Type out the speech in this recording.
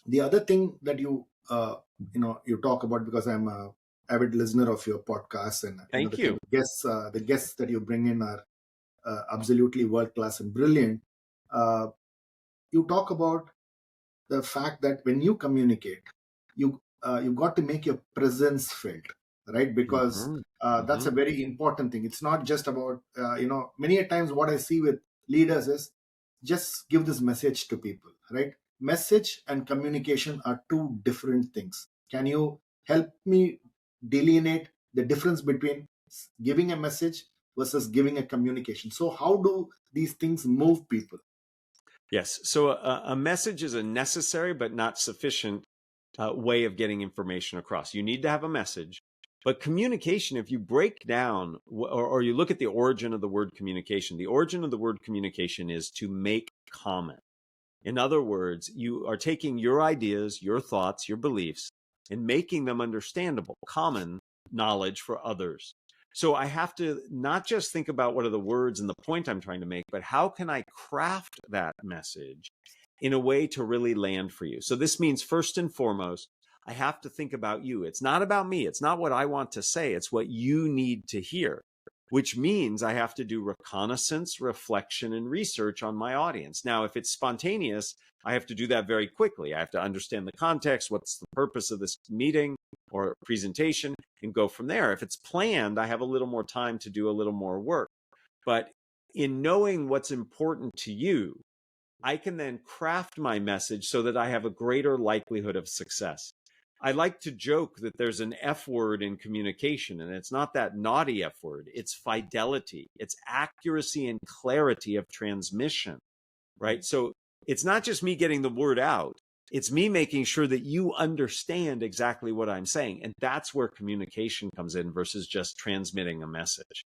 The other thing that you talk about, because I'm a avid listener of your podcast, and Thank you. the guests that you bring in are absolutely world class and brilliant. Uh, you talk about the fact that when you communicate, you got to make your presence felt, right? Because Hmm. that's a Hmm. very important thing. It's not just about many a times what I see with leaders is just give this message to people, right? Message and communication are two different things. Can you help me delineate the difference between giving a message versus giving a communication? So how do these things move people? Yes. So a message is a necessary but not sufficient way of getting information across. You need to have a message. But communication, if you break down or you look at the origin of the word communication, the origin of the word communication is to make common. In other words, you are taking your ideas, your thoughts, your beliefs, and making them understandable, common knowledge for others. So I have to not just think about what are the words and the point I'm trying to make, but how can I craft that message in a way to really land for you? So this means first and foremost, I have to think about you. It's not about me. It's not what I want to say. It's what you need to hear, which means I have to do reconnaissance, reflection, and research on my audience. Now, if it's spontaneous, I have to do that very quickly. I have to understand the context, what's the purpose of this meeting or presentation, and go from there. If it's planned, I have a little more time to do a little more work. But in knowing what's important to you, I can then craft my message so that I have a greater likelihood of success. I like to joke that there's an F word in communication, and it's not that naughty F word. It's fidelity, it's accuracy and clarity of transmission, right? So it's not just me getting the word out, it's me making sure that you understand exactly what I'm saying. And that's where communication comes in versus just transmitting a message.